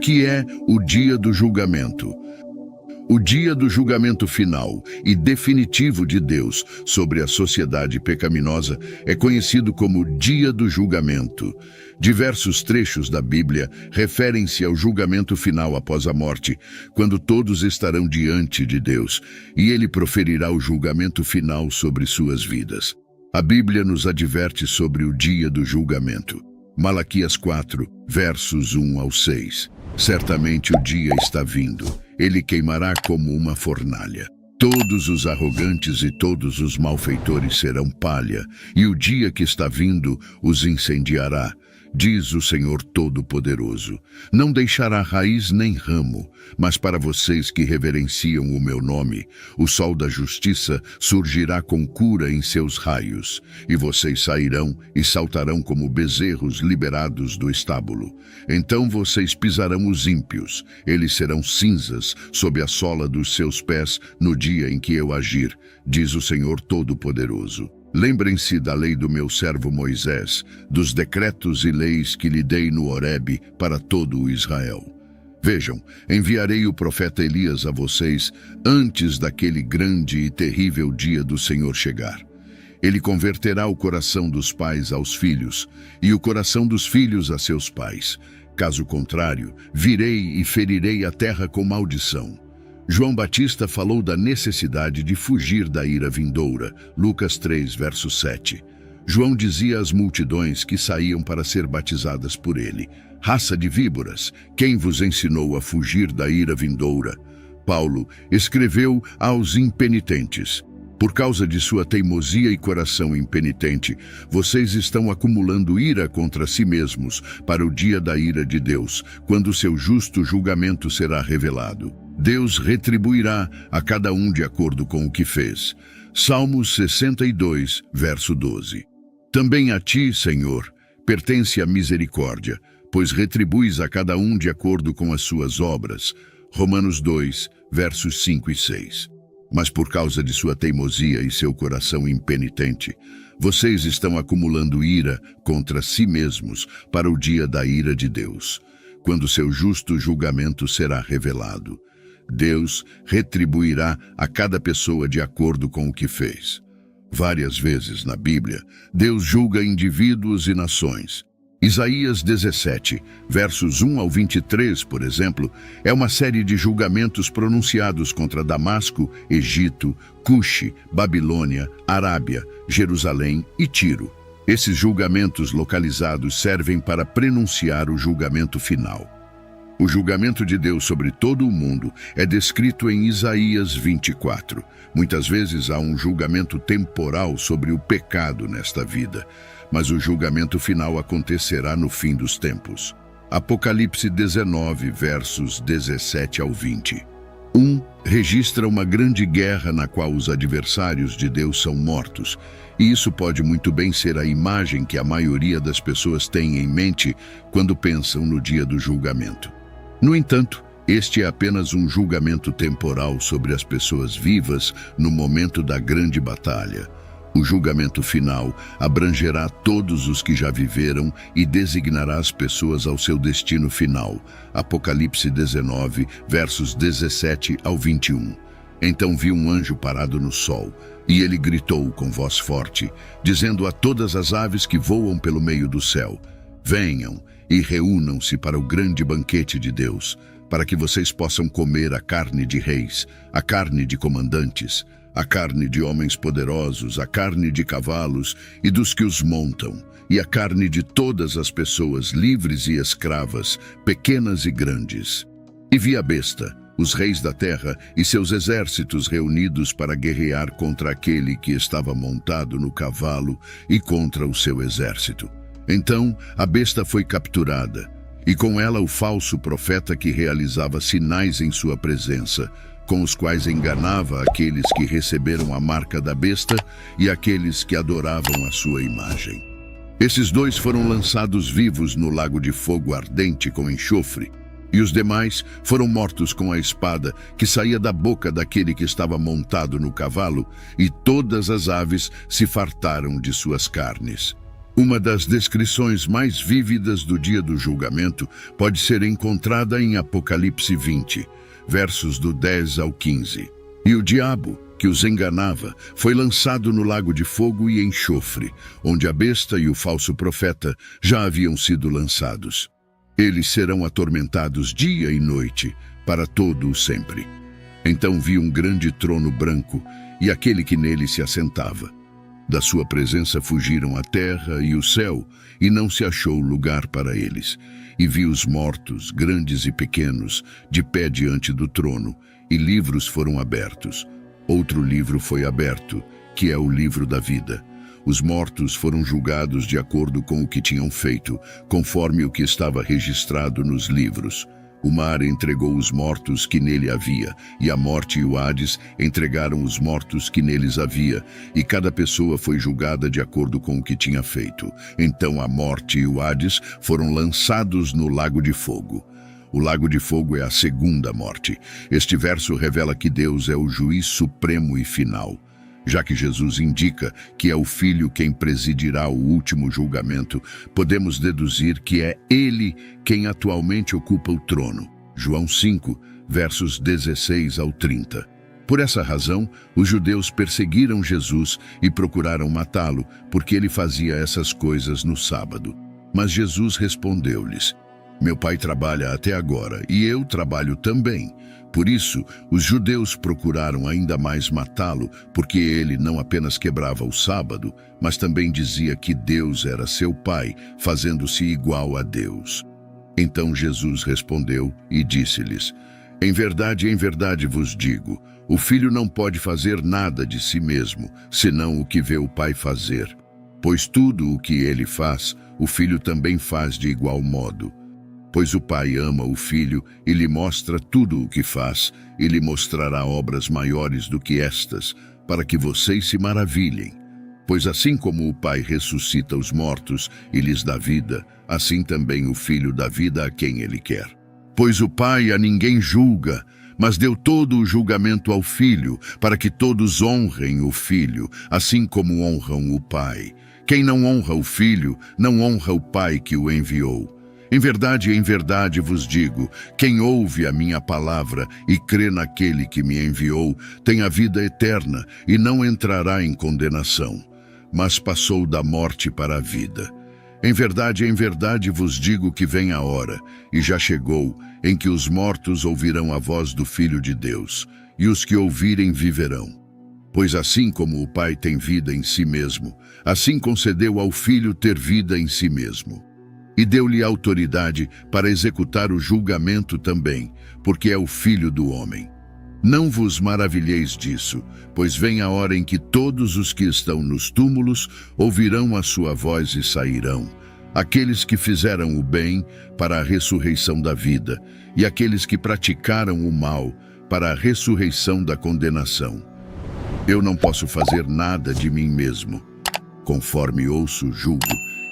que é o dia do julgamento? O dia do julgamento final e definitivo de Deus sobre a sociedade pecaminosa é conhecido como Dia do Julgamento. Diversos trechos da Bíblia referem-se ao julgamento final após a morte, quando todos estarão diante de Deus, e Ele proferirá o julgamento final sobre suas vidas. A Bíblia nos adverte sobre o dia do julgamento. Malaquias 4, versos 1 ao 6. Certamente o dia está vindo. Ele queimará como uma fornalha. Todos os arrogantes e todos os malfeitores serão palha, e o dia que está vindo os incendiará, diz o Senhor Todo-Poderoso. Não deixará raiz nem ramo, mas para vocês que reverenciam o meu nome, o sol da justiça surgirá com cura em seus raios, e vocês sairão e saltarão como bezerros liberados do estábulo. Então vocês pisarão os ímpios, eles serão cinzas sob a sola dos seus pés no dia em que eu agir, diz o Senhor Todo-Poderoso. Lembrem-se da lei do meu servo Moisés, dos decretos e leis que lhe dei no Horebe para todo o Israel. Vejam, enviarei o profeta Elias a vocês antes daquele grande e terrível dia do Senhor chegar. Ele converterá o coração dos pais aos filhos e o coração dos filhos a seus pais. Caso contrário, virei e ferirei a terra com maldição. João Batista falou da necessidade de fugir da ira vindoura, Lucas 3, verso 7. João dizia às multidões que saíam para ser batizadas por ele: raça de víboras, quem vos ensinou a fugir da ira vindoura? Paulo escreveu aos impenitentes: por causa de sua teimosia e coração impenitente, vocês estão acumulando ira contra si mesmos para o dia da ira de Deus, quando seu justo julgamento será revelado. Deus retribuirá a cada um de acordo com o que fez. Salmos 62, verso 12. Também a ti, Senhor, pertence a misericórdia, pois retribuis a cada um de acordo com as suas obras. Romanos 2, versos 5 e 6. Mas por causa de sua teimosia e seu coração impenitente, vocês estão acumulando ira contra si mesmos para o dia da ira de Deus, quando seu justo julgamento será revelado. Deus retribuirá a cada pessoa de acordo com o que fez. Várias vezes na Bíblia, Deus julga indivíduos e nações. Isaías 17, versos 1 ao 23, por exemplo, é uma série de julgamentos pronunciados contra Damasco, Egito, Cuxi, Babilônia, Arábia, Jerusalém e Tiro. Esses julgamentos localizados servem para prenunciar o julgamento final. O julgamento de Deus sobre todo o mundo é descrito em Isaías 24. Muitas vezes há um julgamento temporal sobre o pecado nesta vida, mas o julgamento final acontecerá no fim dos tempos. Apocalipse 19, versos 17 ao 20. 1. Registra uma grande guerra na qual os adversários de Deus são mortos, e isso pode muito bem ser a imagem que a maioria das pessoas tem em mente quando pensam no dia do julgamento. No entanto, este é apenas um julgamento temporal sobre as pessoas vivas no momento da grande batalha. O julgamento final abrangerá todos os que já viveram e designará as pessoas ao seu destino final. Apocalipse 19, versos 17 ao 21. Então vi um anjo parado no sol, e ele gritou com voz forte, dizendo a todas as aves que voam pelo meio do céu: venham e reúnam-se para o grande banquete de Deus, para que vocês possam comer a carne de reis, a carne de comandantes, a carne de homens poderosos, a carne de cavalos e dos que os montam, e a carne de todas as pessoas livres e escravas, pequenas e grandes. E vi a besta, os reis da terra e seus exércitos reunidos para guerrear contra aquele que estava montado no cavalo e contra o seu exército. Então a besta foi capturada, e com ela o falso profeta que realizava sinais em sua presença, com os quais enganava aqueles que receberam a marca da besta e aqueles que adoravam a sua imagem. Esses dois foram lançados vivos no lago de fogo ardente com enxofre, e os demais foram mortos com a espada que saía da boca daquele que estava montado no cavalo, e todas as aves se fartaram de suas carnes. Uma das descrições mais vívidas do dia do julgamento pode ser encontrada em Apocalipse 20, versos do 10 ao 15. E o diabo, que os enganava, foi lançado no lago de fogo e enxofre, onde a besta e o falso profeta já haviam sido lançados. Eles serão atormentados dia e noite, para todo o sempre. Então vi um grande trono branco e aquele que nele se assentava. Da sua presença fugiram a terra e o céu, e não se achou lugar para eles. E vi os mortos, grandes e pequenos, de pé diante do trono, e livros foram abertos. Outro livro foi aberto, que é o livro da vida. Os mortos foram julgados de acordo com o que tinham feito, conforme o que estava registrado nos livros. O mar entregou os mortos que nele havia, e a morte e o Hades entregaram os mortos que neles havia, e cada pessoa foi julgada de acordo com o que tinha feito. Então a morte e o Hades foram lançados no lago de fogo. O lago de fogo é a segunda morte. Este verso revela que Deus é o juiz supremo e final. Já que Jesus indica que é o Filho quem presidirá o último julgamento, podemos deduzir que é Ele quem atualmente ocupa o trono. João 5, versos 16 ao 30. Por essa razão, os judeus perseguiram Jesus e procuraram matá-lo, porque ele fazia essas coisas no sábado. Mas Jesus respondeu-lhes: Meu Pai trabalha até agora, e eu trabalho também. Por isso, os judeus procuraram ainda mais matá-lo, porque ele não apenas quebrava o sábado, mas também dizia que Deus era seu Pai, fazendo-se igual a Deus. Então Jesus respondeu e disse-lhes: em verdade vos digo, o Filho não pode fazer nada de si mesmo, senão o que vê o Pai fazer. Pois tudo o que ele faz, o Filho também faz de igual modo. Pois o Pai ama o Filho e lhe mostra tudo o que faz, e lhe mostrará obras maiores do que estas, para que vocês se maravilhem. Pois assim como o Pai ressuscita os mortos e lhes dá vida, assim também o Filho dá vida a quem ele quer. Pois o Pai a ninguém julga, mas deu todo o julgamento ao Filho, para que todos honrem o Filho, assim como honram o Pai. Quem não honra o Filho, não honra o Pai que o enviou. Em verdade vos digo, quem ouve a minha palavra e crê naquele que me enviou, tem a vida eterna e não entrará em condenação, mas passou da morte para a vida. Em verdade vos digo que vem a hora, e já chegou, em que os mortos ouvirão a voz do Filho de Deus, e os que ouvirem viverão. Pois assim como o Pai tem vida em si mesmo, assim concedeu ao Filho ter vida em si mesmo. E deu-lhe autoridade para executar o julgamento também, porque é o Filho do homem. Não vos maravilheis disso, pois vem a hora em que todos os que estão nos túmulos ouvirão a sua voz e sairão. Aqueles que fizeram o bem para a ressurreição da vida, e aqueles que praticaram o mal para a ressurreição da condenação. Eu não posso fazer nada de mim mesmo. Conforme ouço, julgo.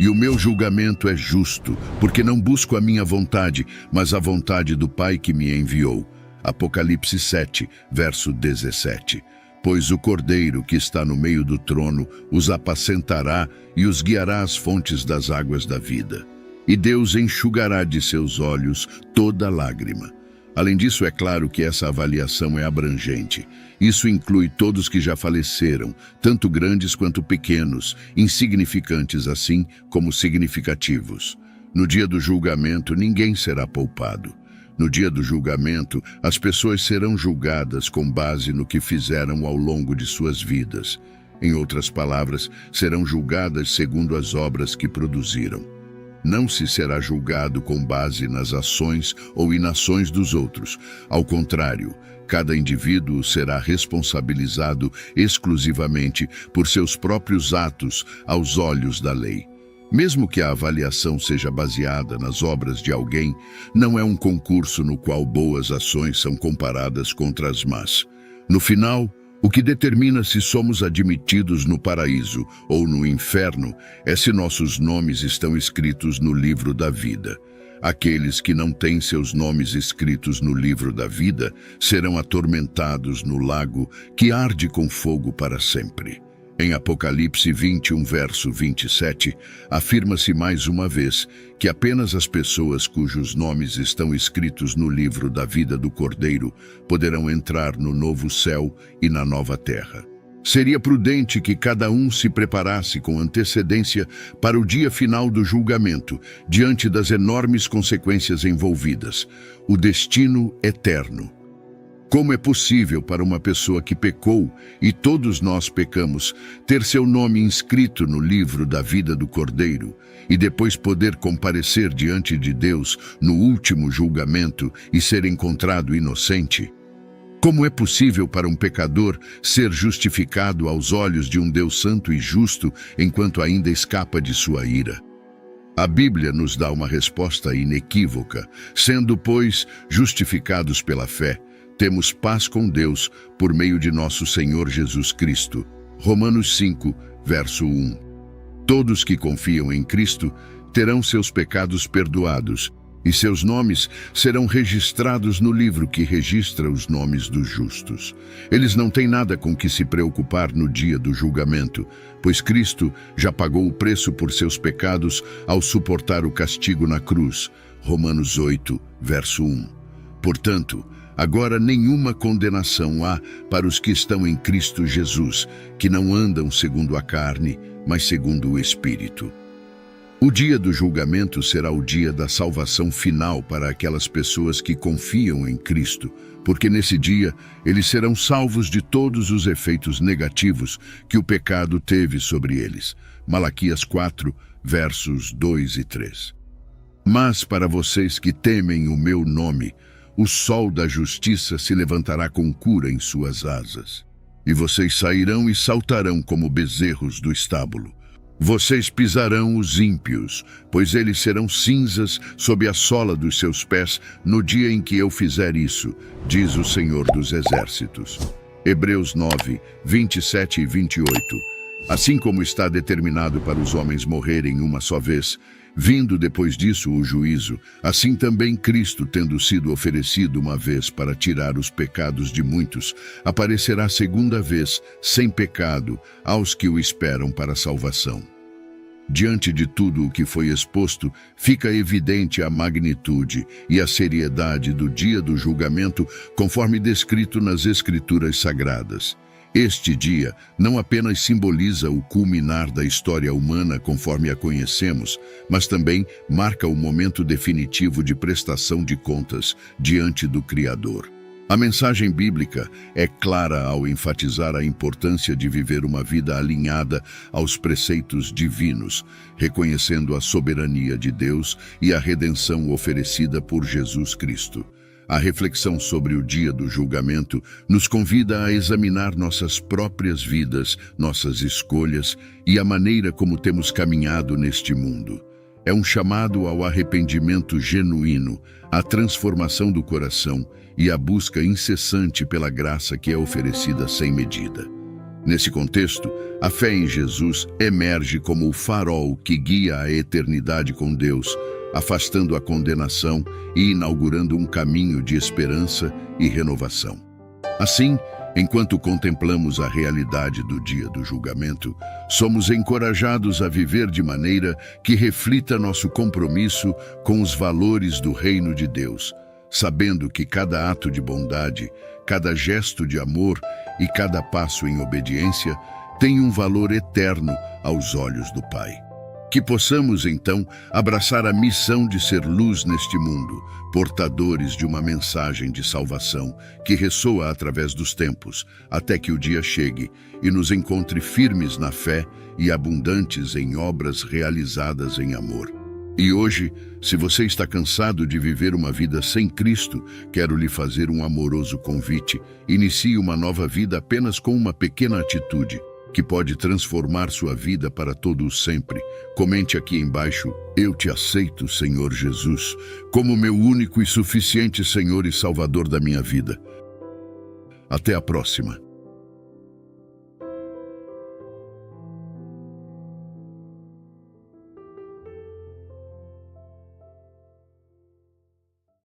E o meu julgamento é justo, porque não busco a minha vontade, mas a vontade do Pai que me enviou. Apocalipse 7, verso 17. Pois o Cordeiro que está no meio do trono os apacentará e os guiará às fontes das águas da vida. E Deus enxugará de seus olhos toda lágrima. Além disso, é claro que essa avaliação é abrangente. Isso inclui todos que já faleceram, tanto grandes quanto pequenos, insignificantes assim como significativos. No dia do julgamento, ninguém será poupado. No dia do julgamento, as pessoas serão julgadas com base no que fizeram ao longo de suas vidas. Em outras palavras, serão julgadas segundo as obras que produziram. Não se será julgado com base nas ações ou inações dos outros. Ao contrário, cada indivíduo será responsabilizado exclusivamente por seus próprios atos aos olhos da lei. Mesmo que a avaliação seja baseada nas obras de alguém, não é um concurso no qual boas ações são comparadas contra as más. No final, o que determina se somos admitidos no paraíso ou no inferno é se nossos nomes estão escritos no livro da vida. Aqueles que não têm seus nomes escritos no livro da vida serão atormentados no lago que arde com fogo para sempre. Em Apocalipse 21, verso 27, afirma-se mais uma vez que apenas as pessoas cujos nomes estão escritos no livro da vida do Cordeiro poderão entrar no novo céu e na nova terra. Seria prudente que cada um se preparasse com antecedência para o dia final do julgamento, diante das enormes consequências envolvidas, o destino eterno. Como é possível para uma pessoa que pecou, e todos nós pecamos, ter seu nome inscrito no livro da vida do Cordeiro e depois poder comparecer diante de Deus no último julgamento e ser encontrado inocente? Como é possível para um pecador ser justificado aos olhos de um Deus santo e justo enquanto ainda escapa de sua ira? A Bíblia nos dá uma resposta inequívoca, sendo, pois, justificados pela fé, temos paz com Deus por meio de nosso Senhor Jesus Cristo. Romanos 5, verso 1. Todos que confiam em Cristo terão seus pecados perdoados, e seus nomes serão registrados no livro que registra os nomes dos justos. Eles não têm nada com que se preocupar no dia do julgamento, pois Cristo já pagou o preço por seus pecados ao suportar o castigo na cruz. Romanos 8, verso 1. Portanto, agora nenhuma condenação há para os que estão em Cristo Jesus, que não andam segundo a carne, mas segundo o Espírito. O dia do julgamento será o dia da salvação final para aquelas pessoas que confiam em Cristo, porque nesse dia eles serão salvos de todos os efeitos negativos que o pecado teve sobre eles. Malaquias 4, versos 2 e 3. Mas para vocês que temem o meu nome, o sol da justiça se levantará com cura em suas asas. E vocês sairão e saltarão como bezerros do estábulo. Vocês pisarão os ímpios, pois eles serão cinzas sob a sola dos seus pés no dia em que eu fizer isso, diz o Senhor dos Exércitos. Hebreus 9, 27 e 28. Assim como está determinado para os homens morrerem uma só vez, vindo depois disso o juízo, assim também Cristo, tendo sido oferecido uma vez para tirar os pecados de muitos, aparecerá segunda vez, sem pecado, aos que o esperam para a salvação. Diante de tudo o que foi exposto, fica evidente a magnitude e a seriedade do dia do julgamento, conforme descrito nas Escrituras Sagradas. Este dia não apenas simboliza o culminar da história humana conforme a conhecemos, mas também marca o momento definitivo de prestação de contas diante do Criador. A mensagem bíblica é clara ao enfatizar a importância de viver uma vida alinhada aos preceitos divinos, reconhecendo a soberania de Deus e a redenção oferecida por Jesus Cristo. A reflexão sobre o dia do julgamento nos convida a examinar nossas próprias vidas, nossas escolhas e a maneira como temos caminhado neste mundo. É um chamado ao arrependimento genuíno, à transformação do coração e à busca incessante pela graça que é oferecida sem medida. Nesse contexto, a fé em Jesus emerge como o farol que guia a eternidade com Deus, afastando a condenação e inaugurando um caminho de esperança e renovação. Assim, enquanto contemplamos a realidade do dia do julgamento, somos encorajados a viver de maneira que reflita nosso compromisso com os valores do reino de Deus, sabendo que cada ato de bondade, cada gesto de amor e cada passo em obediência tem um valor eterno aos olhos do Pai. Que possamos, então, abraçar a missão de ser luz neste mundo, portadores de uma mensagem de salvação que ressoa através dos tempos, até que o dia chegue e nos encontre firmes na fé e abundantes em obras realizadas em amor. E hoje, se você está cansado de viver uma vida sem Cristo, quero lhe fazer um amoroso convite. Inicie uma nova vida apenas com uma pequena atitude, que pode transformar sua vida para todo o sempre. Comente aqui embaixo: eu te aceito, Senhor Jesus, como meu único e suficiente Senhor e Salvador da minha vida. Até a próxima.